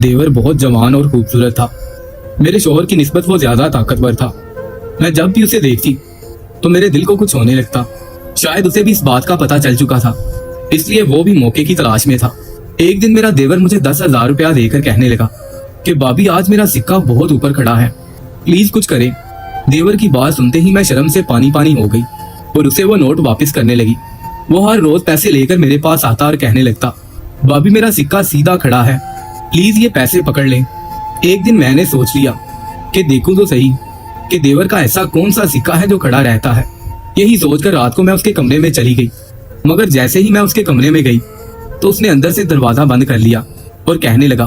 देवर बहुत जवान और खूबसूरत था। मेरे शौहर की निस्बत वो ज्यादा ताकतवर था। मैं जब भी उसे देखती तो मेरे दिल को कुछ होने लगता। शायद उसे भी इस बात का पता चल चुका था, इसलिए वो भी मौके की तलाश में था। एक दिन मेरा देवर मुझे 10,000 रुपया देकर कहने लगा कि भाभी आज मेरा सिक्का बहुत ऊपर खड़ा है, प्लीज कुछ करें। देवर की बात सुनते ही मैं शर्म से पानी पानी हो गई और उसे वो नोट वापस करने लगी। वो हर रोज पैसे लेकर मेरे पास आता और कहने लगता, भाभी मेरा सिक्का सीधा खड़ा है, प्लीज ये पैसे पकड़ लें। एक दिन मैंने सोच लिया कि देखूं तो सही कि देवर का ऐसा कौन सा सिक्का है जो खड़ा रहता है। यही सोचकर रात को मैं उसके कमरे में चली गई, मगर जैसे ही मैं उसके कमरे में गई तो उसने अंदर से दरवाजा बंद कर लिया और कहने लगा,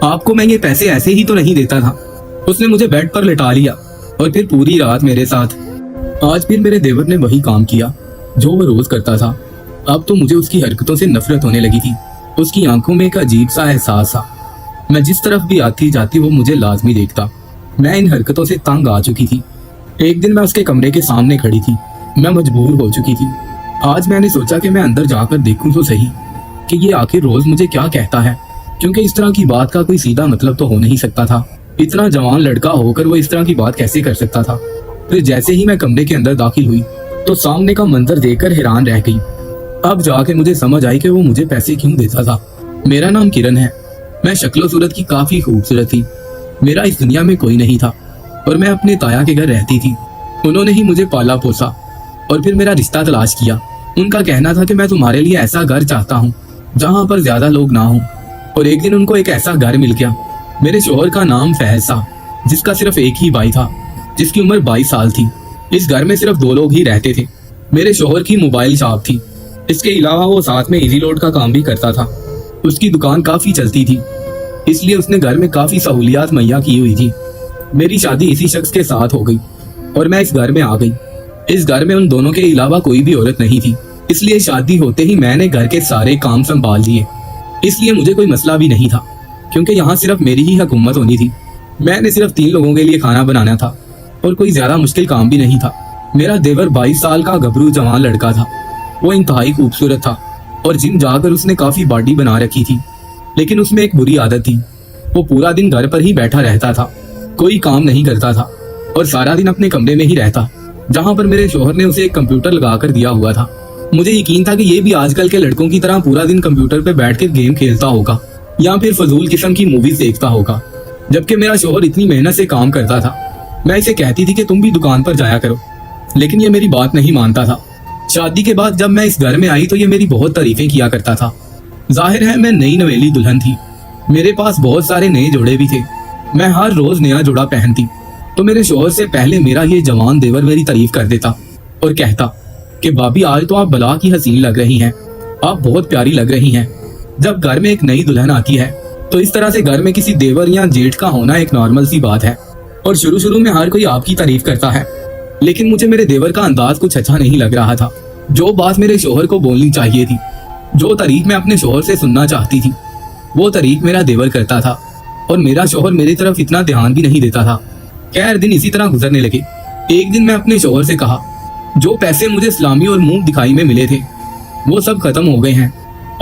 आपको मैं ये पैसे ऐसे ही तो नहीं देता था। उसने मुझे बेड पर लिटा लिया और फिर पूरी रात मेरे साथ। आज फिर मेरे देवर ने वही काम किया जो वो रोज करता था। अब तो मुझे उसकी हरकतों से नफरत होने लगी थी। उसकी आंखों में एक अजीब सा एहसास था। मैं जिस तरफ भी आती जाती वो मुझे लाजमी देखता। मैं इन हरकतों से तंग आ चुकी थी। एक दिन मैं उसके कमरे के सामने खड़ी थी। मैं मजबूर हो चुकी थी। आज मैंने सोचा कि मैं अंदर जाकर देखूं तो सही कि ये आखिर रोज मुझे क्या कहता है, क्योंकि इस तरह की बात का कोई सीधा मतलब तो हो नहीं सकता था। इतना जवान लड़का होकर वो इस तरह की बात कैसे कर सकता था। फिर जैसे ही मैं कमरे के अंदर दाखिल हुई तो सामने का मंजर देखकर हैरान रह गई। अब जाके मुझे समझ आई कि वो मुझे पैसे क्यों देता था। मेरा नाम किरण है। मैं शक्लो सूरत की काफी खूबसूरत थी। मेरा इस दुनिया में कोई नहीं था और मैं अपने ताया के घर रहती थी। उन्होंने ही मुझे पाला पोसा और फिर मेरा रिश्ता तलाश किया। उनका कहना था कि मैं तुम्हारे लिए ऐसा घर चाहता हूँ जहाँ पर ज्यादा लोग ना हों। और एक दिन उनको एक ऐसा घर मिल गया। मेरे शोहर का नाम फैज था, जिसका सिर्फ एक ही भाई था, जिसकी उम्र 22 साल थी। इस घर में सिर्फ 2 लोग ही रहते थे। मेरे शोहर की मोबाइल शॉप थी। इसके अलावा वो साथ में इजी लोड का काम भी करता था। उसकी दुकान काफी चलती थी, इसलिए उसने घर में काफी सहूलियात मुहैया की हुई थी। मेरी शादी इसी शख्स के साथ हो गई और मैं इस घर में आ गई। इस घर में उन दोनों के अलावा कोई भी औरत नहीं थी, इसलिए शादी होते ही मैंने घर के सारे काम संभाल लिए। इसलिए मुझे कोई मसला भी नहीं था, क्योंकि यहाँ सिर्फ मेरी ही हुकूमत होनी थी। मैंने सिर्फ 3 लोगों के लिए खाना बनाना था और कोई ज्यादा मुश्किल काम भी नहीं था। मेरा देवर 22 साल का गबरू जवान लड़का था। वो इंतहाई खूबसूरत था और जिम जाकर उसने काफी बॉडी बना रखी थी, लेकिन उसमें एक बुरी आदत थी। वो पूरा दिन घर पर ही बैठा रहता था, कोई काम नहीं करता था और सारा दिन अपने कमरे में ही रहता, जहाँ पर मेरे शोहर ने उसे एक कंप्यूटर लगा कर दिया हुआ था। मुझे यकीन था कि ये भी आजकल के लड़कों की तरह पूरा दिन कंप्यूटर पे बैठकर गेम खेलता होगा या फिर फजूल किस्म की मूवीज देखता होगा, जबकि मेरा शोहर इतनी मेहनत से काम करता था। मैं इसे कहती थी कि तुम भी दुकान पर जाया करो, लेकिन ये मेरी बात नहीं मानता था। शादी के बाद जब मैं इस घर में आई तो ये मेरी बहुत तारीफें किया करता था। जाहिर है मैं नई नवेली दुल्हन थी। मेरे पास बहुत सारे नए जोड़े भी थे। मैं हर रोज नया जोड़ा पहनती तो मेरे शोहर से पहले मेरा ये जवान देवर मेरी तारीफ कर देता और कहता कि भाभी आज तो आप बला की हसीन लग रही हैं, आप बहुत प्यारी लग रही हैं। जब घर में एक नई दुल्हन आती है तो इस तरह से घर में किसी देवर या जेठ का होना एक नॉर्मल सी बात है और शुरू में हर कोई आपकी तारीफ करता है। लेकिन मुझे मेरे देवर का अंदाज कुछ अच्छा नहीं लग रहा था। जो बात मेरे शोहर को बोलनी चाहिए थी, जो तारीफ मैं अपने शोहर से सुनना चाहती थी, वो तारीफ मेरा देवर करता था और मेरा शोहर मेरी तरफ इतना ध्यान भी नहीं देता था। खैर दिन इसी तरह गुजरने लगे। एक दिन मैं अपने शोहर से कहा, जो पैसे मुझे सलामी और मुंह दिखाई में मिले थे वो सब खत्म हो गए हैं,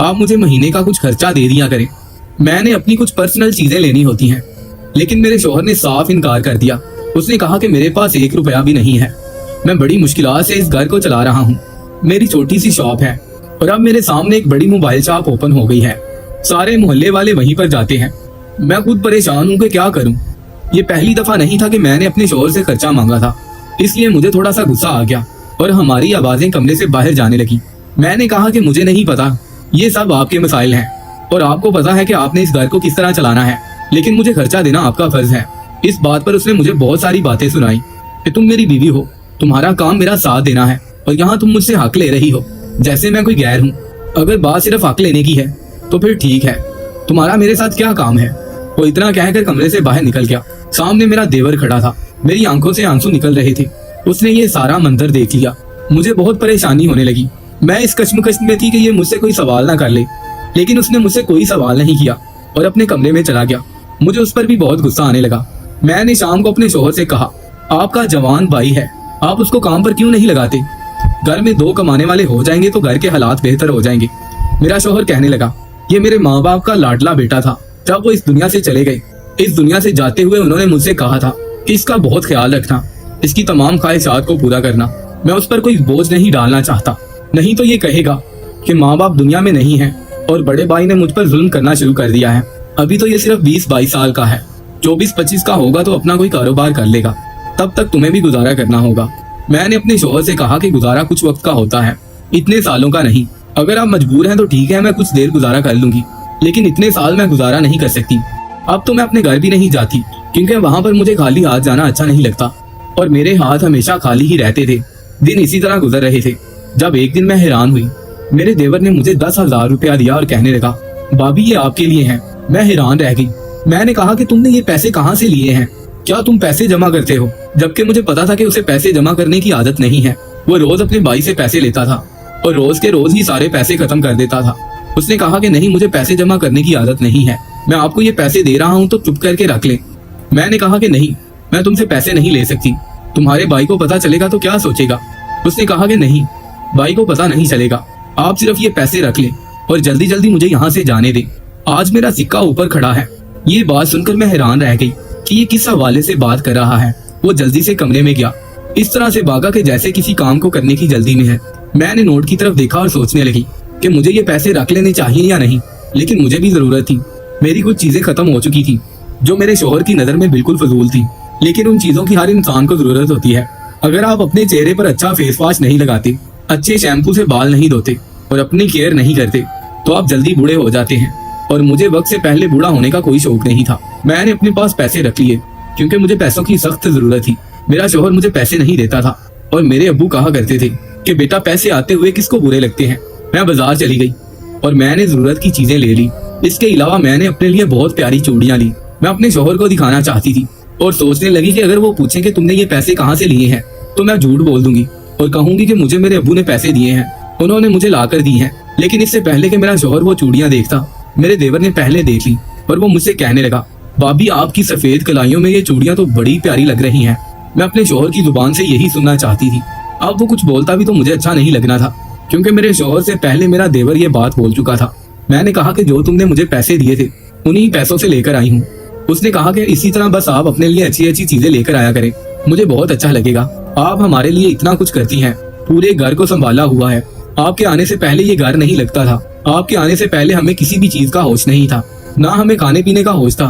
आप मुझे महीने का कुछ खर्चा दे दिया करें। मैंने अपनी कुछ पर्सनल चीजें लेनी होती हैं। लेकिन मेरे शोहर ने साफ इनकार कर दिया। उसने कहा कि मेरे पास 1 रुपया भी नहीं है। मैं बड़ी मुश्किलात से इस घर को चला रहा हूँ। मेरी छोटी सी शॉप है और अब मेरे सामने एक बड़ी मोबाइल शॉप ओपन हो गई है। सारे मोहल्ले वाले वहीं पर जाते हैं। मैं खुद परेशान हूँ कि क्या करूँ। ये पहली दफा नहीं था कि मैंने अपने शोहर से खर्चा मांगा था, इसलिए मुझे थोड़ा सा गुस्सा आ गया और हमारी आवाजें कमरे से बाहर जाने लगी। मैंने कहा कि मुझे नहीं पता, ये सब आपके मसाइल हैं और आपको पता है कि आपने इस घर को किस तरह चलाना है, लेकिन मुझे खर्चा देना आपका फर्ज है। इस बात पर उसने मुझे बहुत सारी बातें सुनाई कि तुम मेरी बीवी हो, तुम्हारा काम मेरा साथ देना है और यहाँ तुम मुझसे हक ले रही हो जैसे मैं कोई गैर हूँ। अगर बात सिर्फ हक लेने की है तो फिर ठीक है, तुम्हारा मेरे साथ क्या काम है। वो इतना कहकर कमरे से बाहर निकल गया। सामने मेरा देवर खड़ा था। मेरी आंखों से आंसू निकल रहे थे। उसने ये सारा मंजर देख लिया। मुझे बहुत परेशानी होने लगी। मैं इस कश्मकश में थी कि ये मुझसे कोई सवाल ना कर ले, लेकिन उसने मुझसे कोई सवाल नहीं किया और अपने कमरे में चला गया। मुझे उस पर भी बहुत गुस्सा आने लगा। मैंने शाम को अपने शोहर से कहा, आपका जवान भाई है, आप उसको काम पर क्यों नहीं लगाते। घर में 2 कमाने वाले हो जाएंगे तो घर के हालात बेहतर हो जाएंगे। मेरा शोहर कहने लगा, ये मेरे माँ बाप का लाडला बेटा था जब वो इस दुनिया से चले गए, इस दुनिया से जाते हुए उन्होंने मुझसे कहा था कि इसका बहुत ख्याल रखना, इसकी तमाम ख्वाहिशात को पूरा करना। मैं उस पर कोई बोझ नहीं डालना चाहता, नहीं तो ये कहेगा कि माँ बाप दुनिया में नहीं है और बड़े भाई ने मुझ पर जुल्म करना शुरू कर दिया है। अभी तो ये सिर्फ 20-22 साल का है, 24-25 का होगा तो अपना कोई कारोबार कर लेगा, तब तक तुम्हें भी गुजारा करना होगा। मैंने अपने शौहर से कहा कि गुजारा कुछ वक्त का होता है, इतने सालों का नहीं। अगर आप मजबूर हैं तो ठीक है, मैं कुछ देर गुजारा कर लूंगी, लेकिन इतने साल मैं गुजारा नहीं कर सकती। अब तो मैं अपने घर भी नहीं जाती, क्योंकि वहां पर मुझे खाली हाथ जाना अच्छा नहीं लगता और मेरे हाथ हमेशा खाली ही रहते थे। दिन इसी तरह गुजर रहे थे जब एक दिन मैं हैरान हुई। मेरे देवर ने मुझे 10,000 रुपया दिया और कहने लगा, भाभी ये आपके लिए हैं। मैं हैरान रह गई। मैंने कहा कि तुमने ये पैसे कहाँ से लिए हैं? क्या तुम पैसे जमा करते हो? जबकि मुझे पता था कि उसे पैसे जमा करने की आदत नहीं है। वो रोज अपने भाई से पैसे लेता था और रोज के रोज ही सारे पैसे खत्म कर देता था। उसने कहा कि नहीं, मुझे पैसे जमा करने की आदत नहीं है, मैं आपको ये पैसे दे रहा हूँ तो चुप करके रख ले। मैंने कहा कि नहीं, मैं तुमसे पैसे नहीं ले सकती, तुम्हारे भाई को पता चलेगा तो क्या सोचेगा? उसने कहा कि नहीं, भाई को पता नहीं चलेगा, आप सिर्फ ये पैसे रख ले और जल्दी जल्दी मुझे यहाँ से जाने दे। आज मेरा सिक्का ऊपर खड़ा है। ये बात सुनकर मैं हैरान रह गई कि ये किस हवाले से बात कर रहा है। वो जल्दी से कमरे में गया, इस तरह से भागा कि जैसे किसी काम को करने की जल्दी में है। मैंने नोट की तरफ देखा और सोचने लगी कि मुझे ये पैसे रख लेने चाहिए या नहीं, लेकिन मुझे भी जरूरत थी। मेरी कुछ चीजें खत्म हो चुकी थी जो मेरे शौहर की नजर में बिल्कुल फजूल थी, लेकिन उन चीजों की हर इंसान को जरूरत होती है। अगर आप अपने चेहरे पर अच्छा फेस वॉश नहीं लगाते, अच्छे शैम्पू से बाल नहीं धोते और अपनी केयर नहीं करते, तो आप जल्दी बूढ़े हो जाते हैं। और मुझे वक्त से पहले बूढ़ा होने का कोई शौक नहीं था। मैंने अपने पास पैसे रख लिए क्योंकि मुझे पैसों की सख्त जरूरत थी। मेरा शौहर मुझे पैसे नहीं देता था और मेरे अब्बू कहा करते थे कि बेटा पैसे आते हुए किसको बुरे लगते हैं। मैं बाजार चली गई और मैंने जरूरत की चीजें ले ली। इसके अलावा मैंने अपने लिए बहुत प्यारी चूड़ियां ली। मैं अपने शौहर को दिखाना चाहती थी और सोचने लगी कि अगर वो पूछे कि तुमने ये पैसे कहाँ से लिए हैं, तो मैं झूठ बोल दूंगी और कहूंगी कि मुझे मेरे अब्बू ने पैसे दिए हैं, उन्होंने मुझे लाकर दी हैं। लेकिन इससे पहले कि मेरा शौहर वो चूड़ियां देखता, मेरे देवर ने पहले देख ली और वो मुझसे कहने लगा, भाभी आपकी सफेद कलाइयों में ये चूड़ियां तो बड़ी प्यारी लग रही हैं। मैं अपने शौहर की जुबान से यही सुनना चाहती थी। अब वो कुछ बोलता भी तो मुझे अच्छा नहीं लगना था, क्योंकि मेरे शौहर से पहले मेरा देवर ये बात बोल चुका था। मैंने कहा कि जो तुमने मुझे पैसे दिए थे उन्हीं पैसों से लेकर आई हूँ। उसने कहा कि इसी तरह बस आप अपने लिए अच्छी अच्छी चीजें लेकर आया करें, मुझे बहुत अच्छा लगेगा। आप हमारे लिए इतना कुछ करती हैं, पूरे घर को संभाला हुआ है। आपके आने से पहले ये घर नहीं लगता था। आपके आने से पहले हमें किसी भी चीज का होश नहीं था, ना हमें खाने पीने का होश था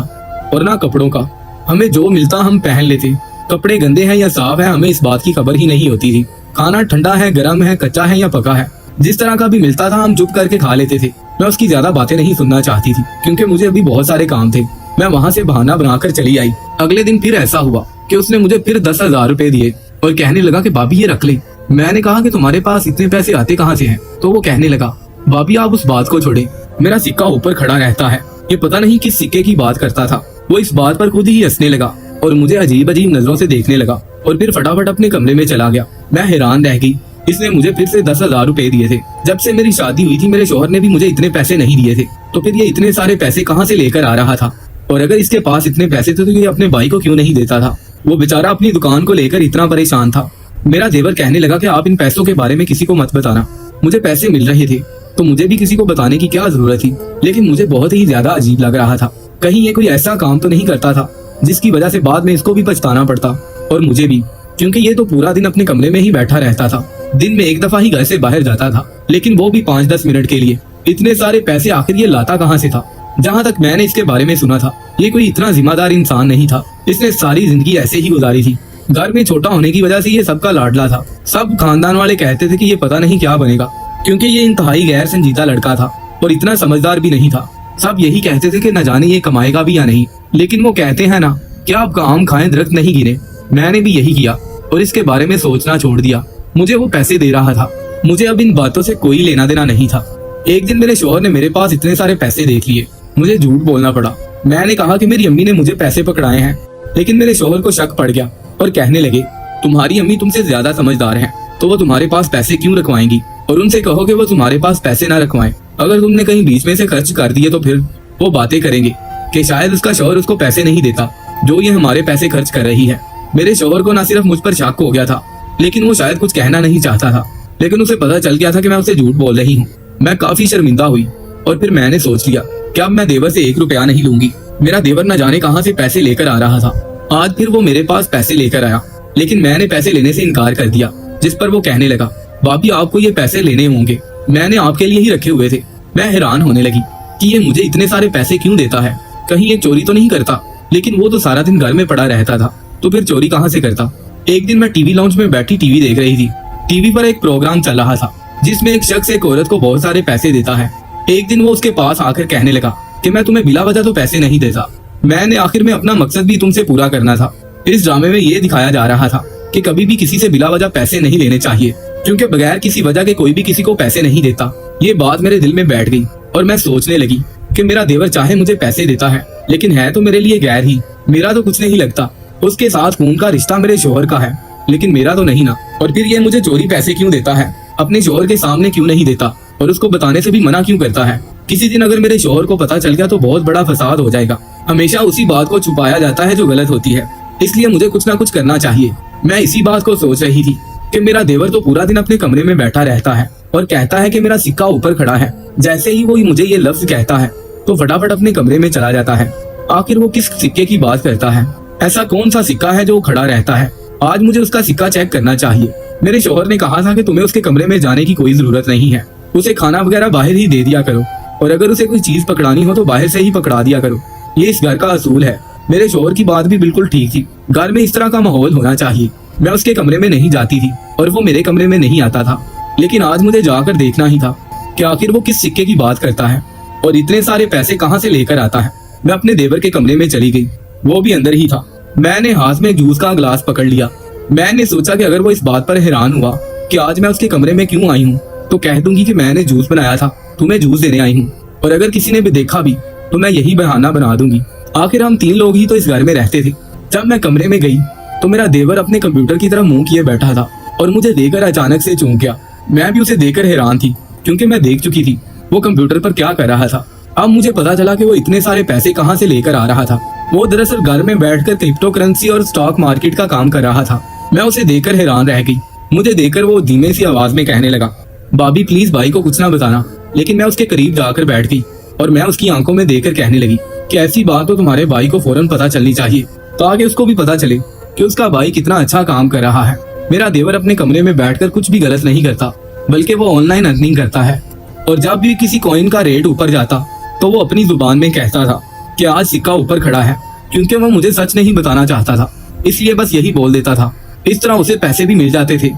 और ना कपड़ों का। हमें जो मिलता हम पहन लेते। कपड़े गंदे हैं या साफ है हमें इस बात की खबर ही नहीं होती थी। खाना ठंडा है, गर्म है, कच्चा है या पका है, जिस तरह का भी मिलता था हम चुप करके खा लेते थे। मैं उसकी ज्यादा बातें नहीं सुनना चाहती थी क्योंकि मुझे अभी बहुत सारे काम थे। मैं वहाँ से बहाना बनाकर चली आई। अगले दिन फिर ऐसा हुआ कि उसने मुझे फिर 10,000 रुपए दिए और कहने लगा कि भाभी ये रख ले। मैंने कहा कि तुम्हारे पास इतने पैसे आते कहाँ से हैं? तो वो कहने लगा, भाभी आप उस बात को छोड़े, मेरा सिक्का ऊपर खड़ा रहता है। ये पता नहीं किस सिक्के की बात करता था। वो इस बात पर खुद ही हंसने लगा और मुझे अजीब अजीब नजरों से देखने लगा और फिर फटाफट अपने कमरे में चला गया। मैं हैरान रह गई। इसने मुझे फिर से 10,000 रुपए दिए थे। जब से मेरी शादी हुई थी मेरे शौहर ने भी मुझे इतने पैसे नहीं दिए थे, तो फिर ये इतने सारे पैसे कहाँ से लेकर आ रहा था? और अगर इसके पास इतने पैसे थे तो ये अपने भाई को क्यों नहीं देता था? वो बेचारा अपनी दुकान को लेकर इतना परेशान था। मेरा देवर कहने लगा कि आप इन पैसों के बारे में किसी को मत बताना। मुझे पैसे मिल रहे थे तो मुझे भी किसी को बताने की क्या जरूरत थी, लेकिन मुझे बहुत ही ज्यादा अजीब लग रहा था। कहीं ये कोई ऐसा काम तो नहीं करता था जिसकी वजह से बाद में इसको भी पछताना पड़ता और मुझे भी, क्योंकि ये तो पूरा दिन अपने कमरे में ही बैठा रहता था। दिन में एक दफा ही घर से बाहर जाता था, लेकिन वो भी 5-10 मिनट के लिए। इतने सारे पैसे आखिर ये लाता कहाँ से था? जहाँ तक मैंने इसके बारे में सुना था ये कोई इतना जिम्मेदार इंसान नहीं था। इसने सारी जिंदगी ऐसे ही गुजारी थी। घर में छोटा होने की वजह से ये सबका लाडला था। सब खानदान वाले कहते थे कि ये पता नहीं क्या बनेगा, क्योंकि ये इंतहाई गैर संजीदा लड़का था और इतना समझदार भी नहीं था। सब यही कहते थे कि न जाने ये कमाएगा भी या नहीं, लेकिन वो कहते हैं ना कि आप आम खाएं दरख्त नहीं गिरे। मैंने भी यही किया और इसके बारे में सोचना छोड़ दिया। मुझे वो पैसे दे रहा था, मुझे अब इन बातों से कोई लेना देना नहीं था। एक दिन मेरे शौहर ने मेरे पास इतने सारे पैसे देख लिए। मुझे झूठ बोलना पड़ा। मैंने कहा कि मेरी अम्मी ने मुझे पैसे पकड़ाए हैं, लेकिन मेरे शौहर को शक पड़ गया और कहने लगे, तुम्हारी अम्मी तुमसे ज्यादा समझदार हैं, तो वो तुम्हारे पास पैसे क्यों रखवाएंगी? और उनसे कहो कि वो तुम्हारे पास पैसे ना रखवाएं। अगर तुमने कहीं बीच में से खर्च कर दिए तो फिर वो बातें करेंगे कि शायद उसका शौहर उसको पैसे नहीं देता जो ये हमारे पैसे खर्च कर रही है। मेरे शौहर को ना सिर्फ मुझ पर शक हो गया था, लेकिन वो शायद कुछ कहना नहीं चाहता था, लेकिन उसे पता चल गया था कि मैं उसे झूठ बोल रही हूँ। मैं काफी शर्मिंदा हुई और फिर मैंने सोच लिया कि अब मैं देवर से 1 रुपया नहीं लूंगी। मेरा देवर न जाने कहां से पैसे लेकर आ रहा था। आज फिर वो मेरे पास पैसे लेकर आया, लेकिन मैंने पैसे लेने से इनकार कर दिया, जिस पर वो कहने लगा, भाभी आपको ये पैसे लेने होंगे, मैंने आपके लिए ही रखे हुए थे। मैं हैरान होने लगी कि ये मुझे इतने सारे पैसे क्यों देता है, कहीं ये चोरी तो नहीं करता। लेकिन वो तो सारा दिन घर में पड़ा रहता था, तो फिर चोरी कहाँ से करता। एक दिन मैं टीवी लाउंज में बैठी टीवी देख रही थी। टीवी पर एक प्रोग्राम चल रहा था जिसमें एक शख्स एक औरत को बहुत सारे पैसे देता है। एक दिन वो उसके पास आकर कहने लगा कि मैं तुम्हें बिला वजह तो पैसे नहीं देता, मैंने आखिर में अपना मकसद भी तुमसे पूरा करना था। इस ड्रामे में ये दिखाया जा रहा था कि कभी भी किसी से बिला वजह पैसे नहीं लेने चाहिए, क्योंकि बगैर किसी वजह के कोई भी किसी को पैसे नहीं देता। ये बात मेरे दिल में बैठ गई और मैं सोचने लगी कि मेरा देवर चाहे मुझे पैसे देता है, लेकिन है तो मेरे लिए गैर ही, मेरा तो कुछ नहीं लगता। उसके साथ खून का रिश्ता मेरे शोहर का है, लेकिन मेरा तो नहीं ना। और फिर ये मुझे चोरी पैसे क्यों देता है, अपने शोहर के सामने क्यों नहीं देता और उसको बताने से भी मना क्यों करता है। किसी दिन अगर मेरे शोहर को पता चल गया तो बहुत बड़ा फसाद हो जाएगा। हमेशा उसी बात को छुपाया जाता है जो गलत होती है, इसलिए मुझे कुछ ना कुछ करना चाहिए। मैं इसी बात को सोच रही थी कि मेरा देवर तो पूरा दिन अपने कमरे में बैठा रहता है और कहता है कि मेरा सिक्का ऊपर खड़ा है। जैसे ही वो मुझे ये लफ्ज कहता है तो फटाफट अपने कमरे में चला जाता है। आखिर वो किस सिक्के की बात करता है, ऐसा कौन सा सिक्का है जो खड़ा रहता है। आज मुझे उसका सिक्का चेक करना चाहिए। मेरे शोहर ने कहा था कि तुम्हें उसके कमरे में जाने की कोई जरूरत नहीं है, उसे खाना वगैरह बाहर ही दे दिया करो, और अगर उसे कोई चीज पकड़ानी हो तो बाहर से ही पकड़ा दिया करो। ये इस घर का असूल है। मेरे शोहर की बात भी बिल्कुल ठीक थी, घर में इस तरह का माहौल होना चाहिए। मैं उसके कमरे में नहीं जाती थी और वो मेरे कमरे में नहीं आता था, लेकिन आज मुझे जाकर देखना ही था कि आखिर वो किस सिक्के की बात करता है और इतने सारे पैसे कहाँ से लेकर आता है। मैं अपने देवर के कमरे में चली गई, वो भी अंदर ही था। मैंने हाथ में जूस का गिलास पकड़ लिया। मैंने सोचा कि अगर वो इस बात पर हैरान हुआ कि आज मैं उसके कमरे में क्यों आई हूँ, तो कह दूंगी कि मैंने जूस बनाया था, तुम्हें जूस देने आई हूँ। और अगर किसी ने भी देखा भी तो मैं यही बहाना बना दूंगी। आखिर हम 3 लोग ही तो इस घर में रहते थे। जब मैं कमरे में गई तो मेरा देवर अपने कंप्यूटर की तरफ मुंह किए बैठा था और मुझे देखकर अचानक से चौंक गया। मैं भी उसे देखकर हैरान थी, क्योंकि मैं देख चुकी थी वो कंप्यूटर पर क्या कर रहा था। अब मुझे पता चला कि वो इतने सारे पैसे कहाँ से लेकर आ रहा था। वो दरअसल घर में बैठकर क्रिप्टो करेंसी और स्टॉक मार्केट का काम कर रहा था। मैं उसे देखकर हैरान रह गई। मुझे देखकर वो धीमे सी आवाज में कहने लगा, भाभी प्लीज भाई को कुछ ना बताना। लेकिन मैं उसके करीब जाकर बैठ गई और मैं उसकी आंखों में देखकर कहने लगी कि ऐसी बात तो तुम्हारे भाई को फौरन पता चलनी चाहिए, ताकि उसको भी पता चले कि उसका भाई कितना अच्छा काम कर रहा है। मेरा देवर अपने कमरे में बैठकर कुछ भी गलत नहीं करता, बल्कि वो ऑनलाइन अर्निंग करता है। और जब भी किसी कॉइन का रेट ऊपर जाता तो वो अपनी जुबान में कहता था कि आज सिक्का ऊपर खड़ा है, क्योंकि वो मुझे सच नहीं बताना चाहता था, इसलिए बस यही बोल देता था। इस तरह उसे पैसे भी मिल जाते थे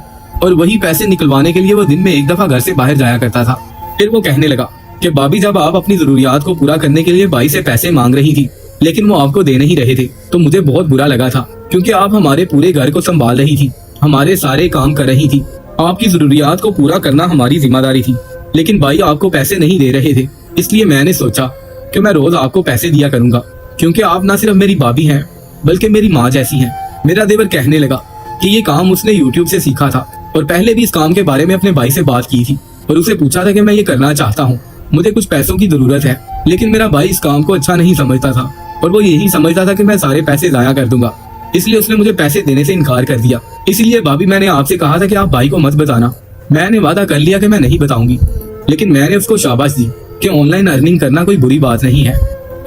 और वही पैसे निकलवाने के लिए वो दिन में 1 दफा घर से बाहर जाया करता था। फिर वो कहने लगा कि भाभी जब आप अपनी जरूरियात को पूरा करने के लिए भाई से पैसे मांग रही थी, लेकिन वो आपको दे नहीं रहे थे, तो मुझे बहुत बुरा लगा था, क्योंकि आप हमारे पूरे घर को संभाल रही थी, हमारे सारे काम कर रही थी, आपकी जरूरियात को पूरा करना हमारी जिम्मेदारी थी। लेकिन भाई आपको पैसे नहीं दे रहे थे, इसलिए मैंने सोचा कि मैं रोज आपको पैसे दिया करूंगा, क्योंकि आप न सिर्फ मेरी भाभी हैं बल्कि मेरी माँ जैसी हैं। मेरा देवर कहने लगा कि ये काम उसने YouTube से सीखा था और पहले भी इस काम के बारे में अपने भाई से बात की थी और उसे पूछा था कि मैं ये करना चाहता हूँ, मुझे कुछ पैसों की जरूरत है। लेकिन मेरा भाई इस काम को अच्छा नहीं समझता था और वो यही समझता था कि मैं सारे पैसे जाया कर दूंगा, इसलिए उसने मुझे पैसे देने से इनकार कर दिया। इसलिए भाभी मैंने आपसे कहा था कि आप भाई को मत बताना। मैंने वादा कर लिया कि मैं नहीं बताऊंगी, लेकिन मैंने उसको शाबाश दी कि ऑनलाइन अर्निंग करना कोई बुरी बात नहीं है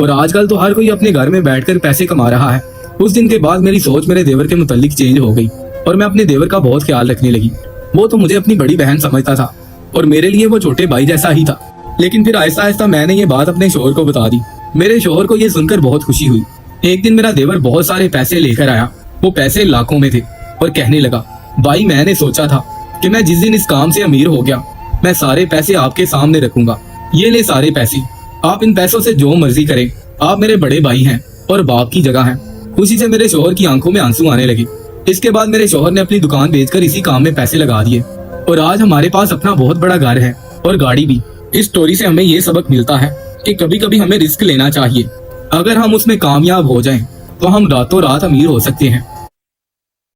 और आजकल तो हर कोई अपने घर में बैठकर पैसे कमा रहा है। उस दिन के बाद मेरी सोच मेरे देवर के मुतालिक चेंज हो गई और मैं अपने देवर का बहुत ख्याल रखने लगी। वो तो मुझे अपनी बड़ी बहन समझता था और मेरे लिए वो छोटे भाई जैसा ही था। लेकिन फिर आहिस्ता आहिस्ता मैंने ये बात अपने शोहर को बता दी। मेरे शोहर को ये सुनकर बहुत खुशी हुई। एक दिन मेरा देवर बहुत सारे पैसे लेकर आया, वो पैसे लाखों में थे और कहने लगा, भाई मैंने सोचा था कि मैं जिस दिन इस काम से अमीर हो गया मैं सारे पैसे आपके सामने रखूंगा। ये ले सारे पैसे, आप इन पैसों से जो मर्जी करें, आप मेरे बड़े भाई हैं और बाप की जगह हैं। खुशी से मेरे शोहर की आंखों में आंसू आने लगे। इसके बाद मेरे शोहर ने अपनी दुकान बेचकर इसी काम में पैसे लगा दिए और आज हमारे पास अपना बहुत बड़ा घर है और गाड़ी भी। इस स्टोरी से हमें ये सबक मिलता है कि कभी कभी हमें रिस्क लेना चाहिए। अगर हम उसमें कामयाब हो जाएं, तो हम रातों रात अमीर हो सकते हैं।